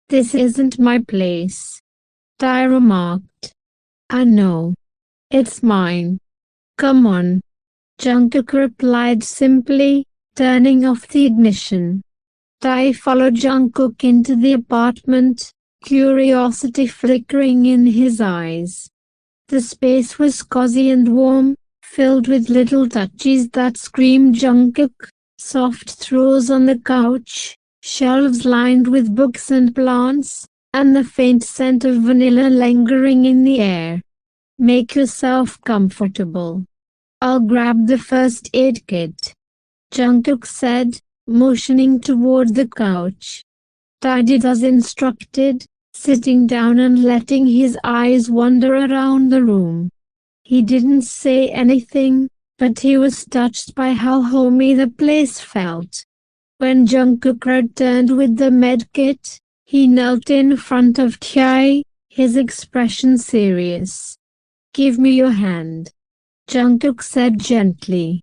"This isn't my place," Tae remarked. "I know. It's mine. Come on," Jungkook replied simply, turning off the ignition. Tae followed Jungkook into the apartment, curiosity flickering in his eyes. The space was cozy and warm, filled with little touches that screamed Jungkook, soft throws on the couch, shelves lined with books and plants, and the faint scent of vanilla lingering in the air. "Make yourself comfortable. I'll grab the first aid kit," Jungkook said, motioning toward the couch. Tae did as instructed, sitting down and letting his eyes wander around the room. He didn't say anything, but he was touched by how homey the place felt. When Jungkook returned with the medkit, he knelt in front of Tae, his expression serious. "Give me your hand," Jungkook said gently.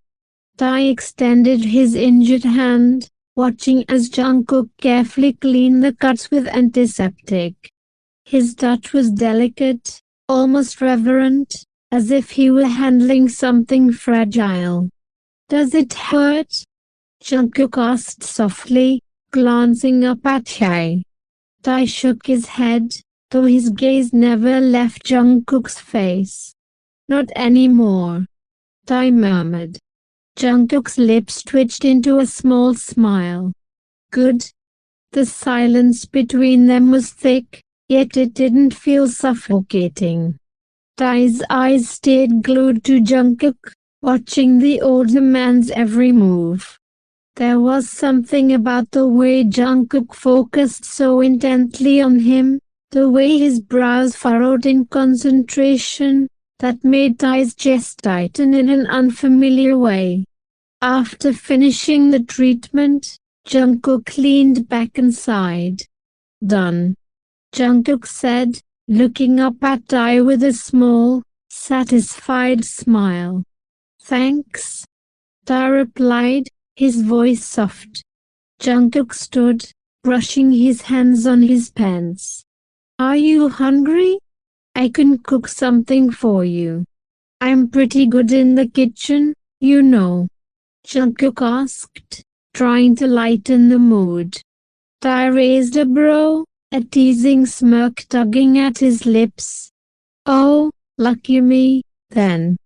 Tae extended his injured hand, watching as Jungkook carefully cleaned the cuts with antiseptic. His touch was delicate, almost reverent, as if he were handling something fragile. "Does it hurt?" Jungkook asked softly, glancing up at Tae. Tae shook his head, though his gaze never left Jungkook's face. "Not anymore," Tae murmured. Jungkook's lips twitched into a small smile. "Good." The silence between them was thick, yet it didn't feel suffocating. Tae's eyes stayed glued to Jungkook, watching the older man's every move. There was something about the way Jungkook focused so intently on him, the way his brows furrowed in concentration, that made Tae's chest tighten in an unfamiliar way. After finishing the treatment, Jungkook leaned back and sighed. "Done," Jungkook said, looking up at Tae with a small, satisfied smile. "Thanks," Tae replied, his voice soft. Jungkook stood, brushing his hands on his pants. "Are you hungry? I can cook something for you. I'm pretty good in the kitchen, you know," Jungkook asked, trying to lighten the mood. Tae raised a brow, a teasing smirk tugging at his lips. "Oh, lucky me, then."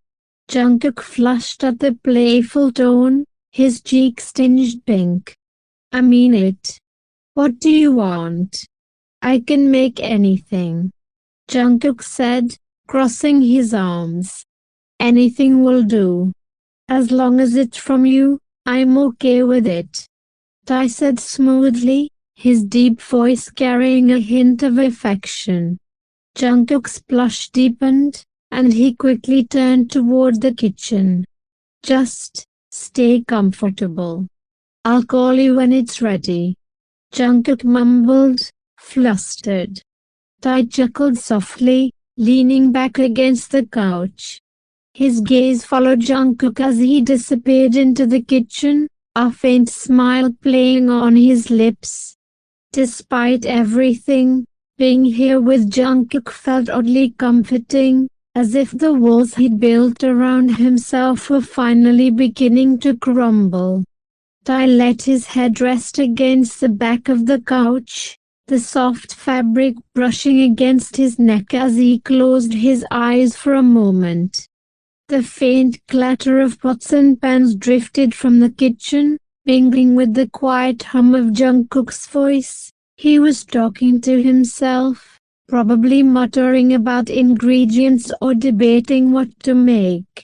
Jungkook flushed at the playful tone, his cheeks tinged pink. "I mean it. What do you want?" "I can make anything," Jungkook said, crossing his arms. "Anything will do. As long as it's from you, I'm okay with it," Tae said smoothly, his deep voice carrying a hint of affection. Jungkook's blush deepened, and he quickly turned toward the kitchen. "Just stay comfortable. I'll call you when it's ready," Jungkook mumbled, flustered. Tae chuckled softly, leaning back against the couch. His gaze followed Jungkook as he disappeared into the kitchen, a faint smile playing on his lips. Despite everything, being here with Jungkook felt oddly comforting, as if the walls he'd built around himself were finally beginning to crumble. Tae let his head rest against the back of the couch, the soft fabric brushing against his neck as he closed his eyes for a moment. The faint clatter of pots and pans drifted from the kitchen, mingling with the quiet hum of Jungkook's voice. He was talking to himself, probably muttering about ingredients or debating what to make.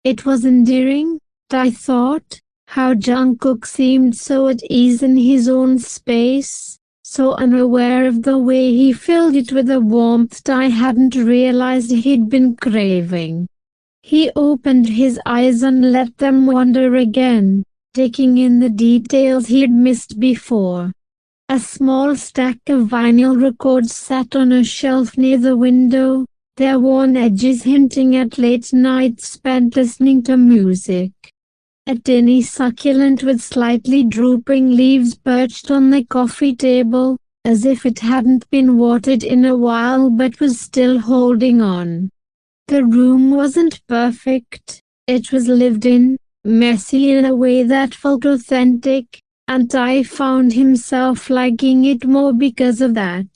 It was endearing, I thought, how Jungkook seemed so at ease in his own space, so unaware of the way he filled it with a warmth I hadn't realized he'd been craving. He opened his eyes and let them wander again, taking in the details he'd missed before. A small stack of vinyl records sat on a shelf near the window, their worn edges hinting at late nights spent listening to music. A tiny succulent with slightly drooping leaves perched on the coffee table, as if it hadn't been watered in a while but was still holding on. The room wasn't perfect, it was lived in, messy in a way that felt authentic, and Tae found himself liking it more because of that.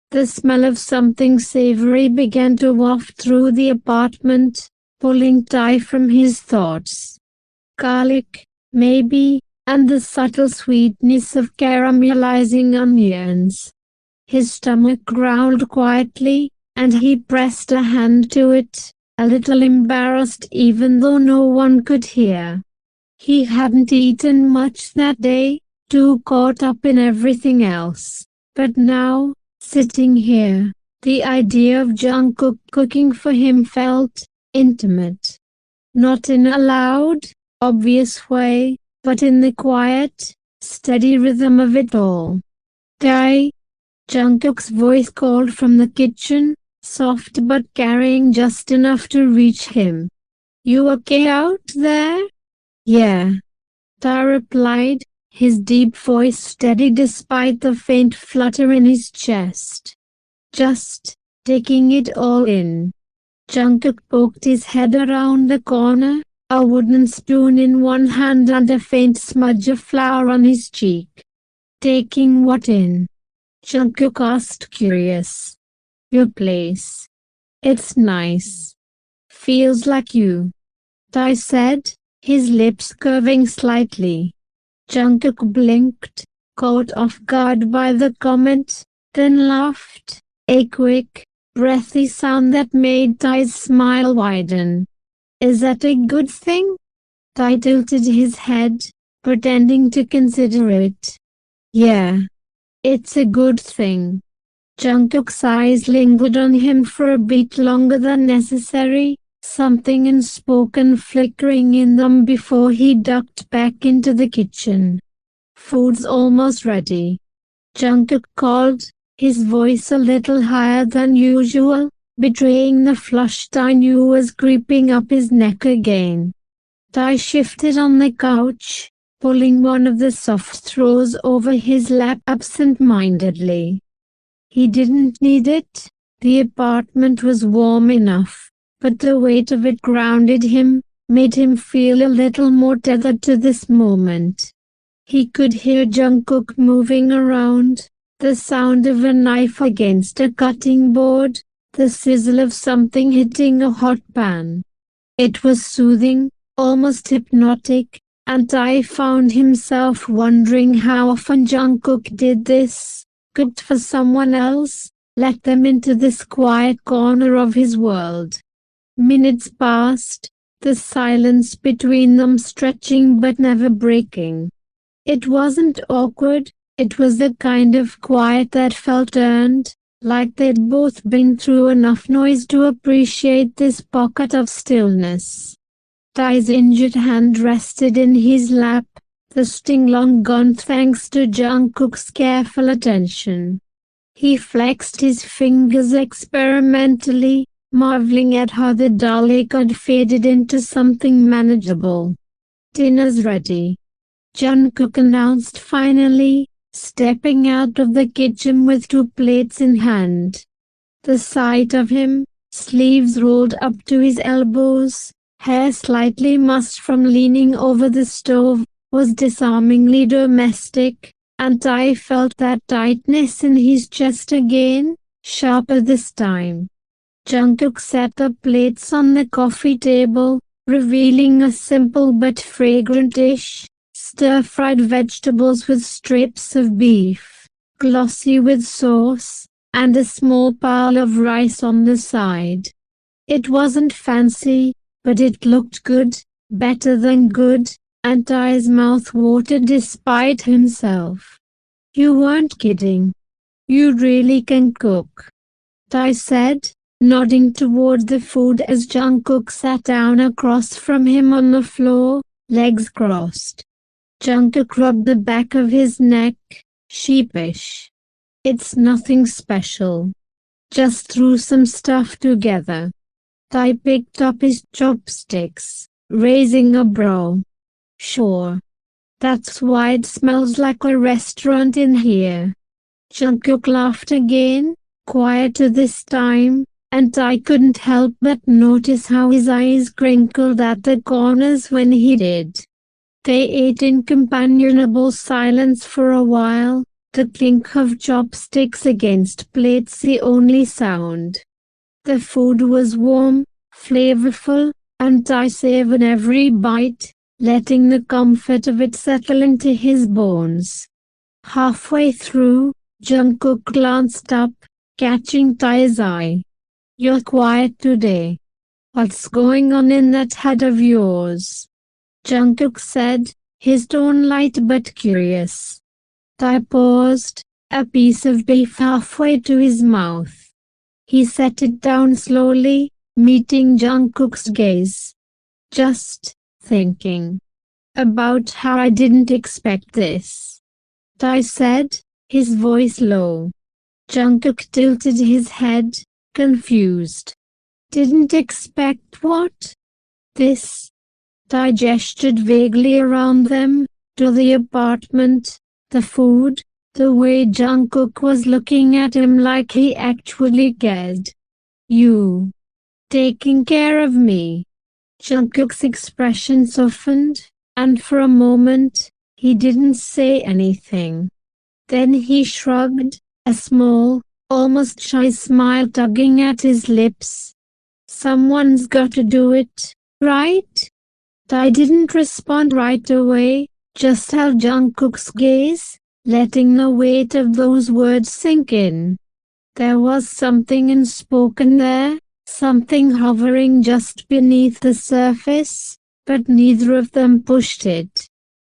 The smell of something savory began to waft through the apartment, pulling Tae from his thoughts. Garlic, maybe, and the subtle sweetness of caramelizing onions. His stomach growled quietly, and he pressed a hand to it, a little embarrassed even though no one could hear. He hadn't eaten much that day, too caught up in everything else. But now, sitting here, the idea of Jungkook cooking for him felt intimate. Not in a loud, obvious way, but in the quiet, steady rhythm of it all. Tae, Jungkook's voice called from the kitchen, soft but carrying just enough to reach him. "You okay out there?" "Yeah," Tae replied, his deep voice steady despite the faint flutter in his chest. "Just taking it all in." Jungkook poked his head around the corner, a wooden spoon in one hand and a faint smudge of flour on his cheek. "Taking what in?" Jungkook asked, curious. "Your place. It's nice. Feels like you," Tae said, his lips curving slightly. Jungkook blinked, caught off guard by the comment, then laughed, a quick, breathy sound that made Tae's smile widen. "Is that a good thing?" Tae tilted his head, pretending to consider it. "Yeah, it's a good thing." Jungkook's eyes lingered on him for a bit longer than necessary, something unspoken flickering in them before he ducked back into the kitchen. "Food's almost ready," Jungkook called, his voice a little higher than usual, betraying the flush Tae knew was creeping up his neck again. Tae shifted on the couch, pulling one of the soft throws over his lap absent-mindedly. He didn't need it, the apartment was warm enough, but the weight of it grounded him, made him feel a little more tethered to this moment. He could hear Jungkook moving around, the sound of a knife against a cutting board, the sizzle of something hitting a hot pan. It was soothing, almost hypnotic, and Tae found himself wondering how often Jungkook did this, cooked for someone else, let them into this quiet corner of his world. Minutes passed, the silence between them stretching but never breaking. It wasn't awkward, it was the kind of quiet that felt earned, like they'd both been through enough noise to appreciate this pocket of stillness. Tae's injured hand rested in his lap, the sting long gone thanks to Jungkook's careful attention. He flexed his fingers experimentally, marveling at how the dull ache had faded into something manageable. "Dinner's ready," Jungkook announced finally, stepping out of the kitchen with 2 plates in hand. The sight of him, sleeves rolled up to his elbows, hair slightly mussed from leaning over the stove, was disarmingly domestic, and Tae felt that tightness in his chest again, sharper this time. Jungkook set the plates on the coffee table, revealing a simple but fragrant dish. Stir-fried vegetables with strips of beef, glossy with sauce, and a small pile of rice on the side. It wasn't fancy, but it looked good, better than good, and Tae's mouth watered despite himself. "You weren't kidding. You really can cook," Tae said, nodding toward the food as Jungkook sat down across from him on the floor, legs crossed. Jungkook rubbed the back of his neck, sheepish. "It's nothing special. Just threw some stuff together." Tae picked up his chopsticks, raising a brow. "Sure. That's why it smells like a restaurant in here." Jungkook laughed again, quieter this time, and I couldn't help but notice how his eyes crinkled at the corners when he did. They ate in companionable silence for a while, the clink of chopsticks against plates the only sound. The food was warm, flavorful, and I savored every bite, letting the comfort of it settle into his bones. Halfway through, Jungkook glanced up, catching Tae's eye. "You're quiet today. What's going on in that head of yours?" Jungkook said, his tone light but curious. Tae paused, a piece of beef halfway to his mouth. He set it down slowly, meeting Jungkook's gaze. "Just thinking about how I didn't expect this," Tae said, his voice low. Jungkook tilted his head, confused. "Didn't expect what?" "This." Tae gestured vaguely around them, to the apartment, the food, the way Jungkook was looking at him like he actually cared. "You taking care of me?" Jungkook's expression softened, and for a moment, he didn't say anything. Then he shrugged, a small, almost shy smile tugging at his lips. "Someone's got to do it, right?" I didn't respond right away, just held Jungkook's gaze, letting the weight of those words sink in. There was something unspoken there, something hovering just beneath the surface, but neither of them pushed it.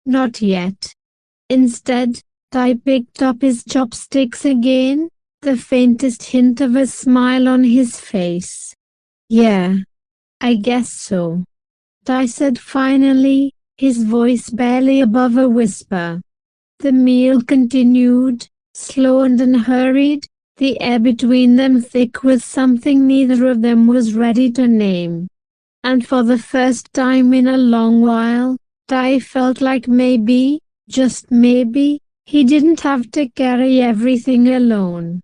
Not yet. Instead, Tae picked up his chopsticks again, the faintest hint of a smile on his face. "Yeah, I guess so," Tae said finally, his voice barely above a whisper. The meal continued, slow and unhurried, the air between them thick with something neither of them was ready to name. And for the first time in a long while, Tae felt like maybe, just maybe, he didn't have to carry everything alone.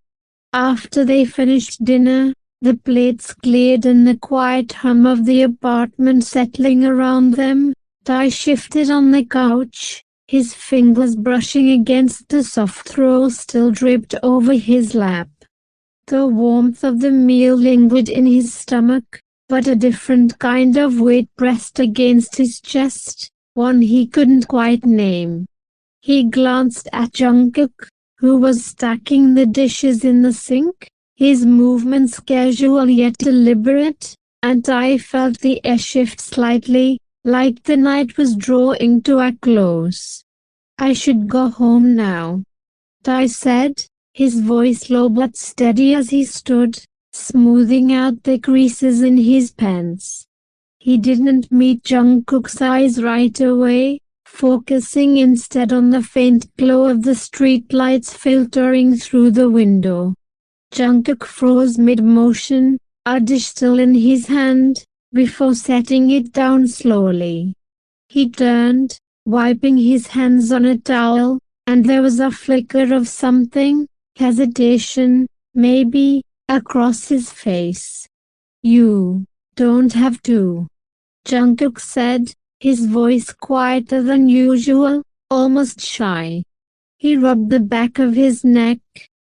After they finished dinner, the plates cleared and the quiet hum of the apartment settling around them, Tae shifted on the couch, his fingers brushing against the soft roll still draped over his lap. The warmth of the meal lingered in his stomach, but a different kind of weight pressed against his chest, one he couldn't quite name. He glanced at Jungkook, who was stacking the dishes in the sink, his movements casual yet deliberate, and I felt the air shift slightly, like the night was drawing to a close. "I should go home now," Tae said, his voice low but steady as he stood, smoothing out the creases in his pants. He didn't meet Jungkook's eyes right away, focusing instead on the faint glow of the streetlights filtering through the window. Jungkook froze mid-motion, a dish still in his hand, before setting it down slowly. He turned, wiping his hands on a towel, and there was a flicker of something, hesitation, maybe, across his face. "You don't have to," Jungkook said, his voice quieter than usual, almost shy. He rubbed the back of his neck,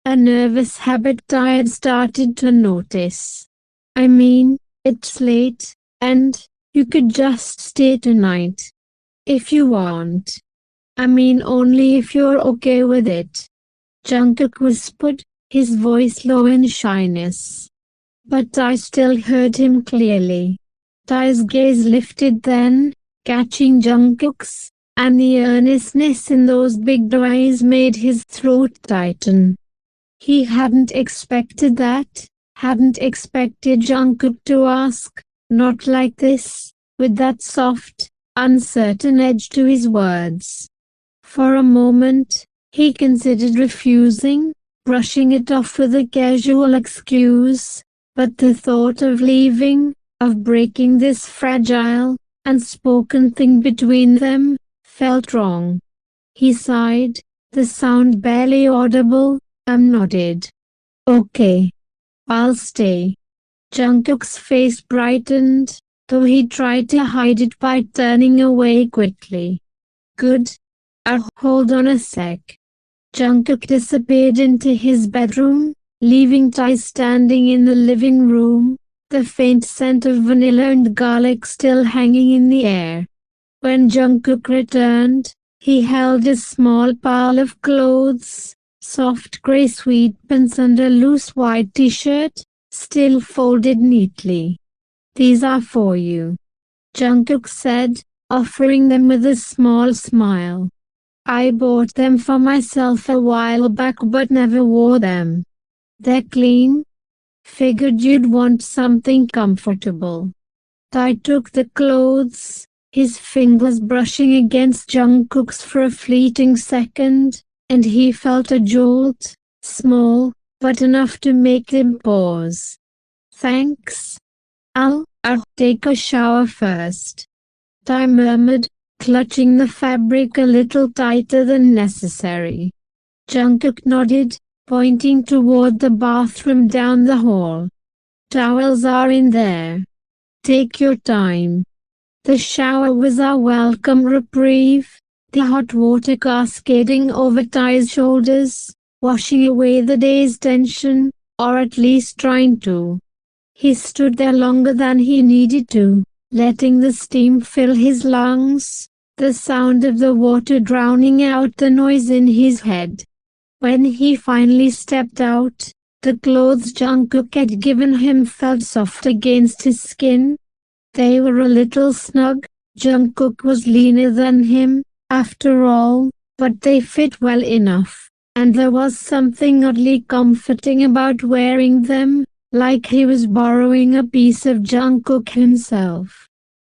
a nervous habit I had started to notice. "I mean, it's late, and you could just stay tonight. If you want. I mean only if you're okay with it," Jungkook whispered, his voice low in shyness. But I still heard him clearly. Tae's gaze lifted then, catching Jungkook's, and the earnestness in those big eyes made his throat tighten. He hadn't expected that, hadn't expected Jungkook to ask, not like this, with that soft, uncertain edge to his words. For a moment, he considered refusing, brushing it off with a casual excuse, but the thought of leaving, of breaking this fragile, unspoken thing between them, felt wrong. He sighed, the sound barely audible, nodded. Okay. I'll stay. Jungkook's face brightened, though he tried to hide it by turning away quickly. Good. Hold on a sec. Jungkook disappeared into his bedroom, leaving Tae standing in the living room, the faint scent of vanilla and garlic still hanging in the air. When Jungkook returned, he held a small pile of clothes, soft grey sweatpants and a loose white t-shirt, still folded neatly. These are for you, Jungkook said, offering them with a small smile. I bought them for myself a while back but never wore them. They're clean. Figured you'd want something comfortable. Tae took the clothes, his fingers brushing against Jungkook's for a fleeting second, and he felt a jolt, small, but enough to make him pause. Thanks. I'll take a shower first, Tae murmured, clutching the fabric a little tighter than necessary. Jungkook nodded, pointing toward the bathroom down the hall. Towels are in there. Take your time. The shower was our welcome reprieve, the hot water cascading over Tae's shoulders, washing away the day's tension, or at least trying to. He stood there longer than he needed to, letting the steam fill his lungs, the sound of the water drowning out the noise in his head. When he finally stepped out, the clothes Jungkook had given him felt soft against his skin. They were a little snug. Jungkook was leaner than him, after all, but they fit well enough, and there was something oddly comforting about wearing them, like he was borrowing a piece of Jungkook himself.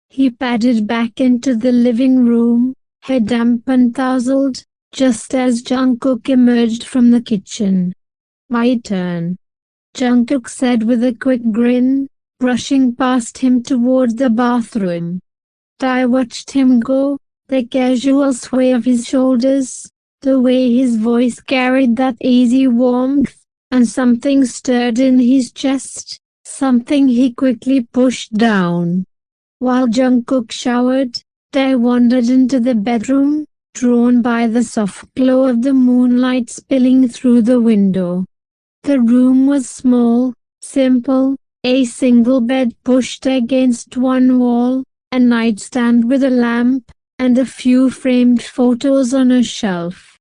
He padded back into the living room, hair damp and tousled, just as Jungkook emerged from the kitchen. My turn, Jungkook said with a quick grin, brushing past him toward the bathroom. Tae watched him go, the casual sway of his shoulders, the way his voice carried that easy warmth, and something stirred in his chest, something he quickly pushed down. While Jungkook showered, Tae wandered into the bedroom, drawn by the soft glow of the moonlight spilling through the window. The room was small, simple, a single bed pushed against one wall, a nightstand with a lamp, and a few framed photos on a shelf.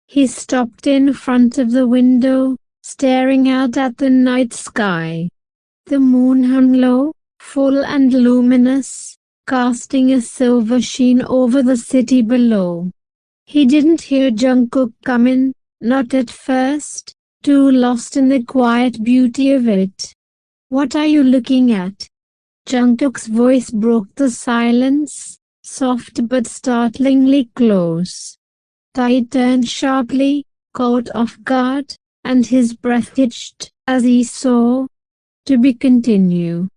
He stopped in front of the window, staring out at the night sky. The moon hung low, full and luminous, casting a silver sheen over the city below. He didn't hear Jungkook come in, not at first, too lost in the quiet beauty of it. What are you looking at? Jungkook's voice broke the silence, soft but startlingly close. Tae turned sharply, caught off guard, and his breath hitched as he saw. To be continued.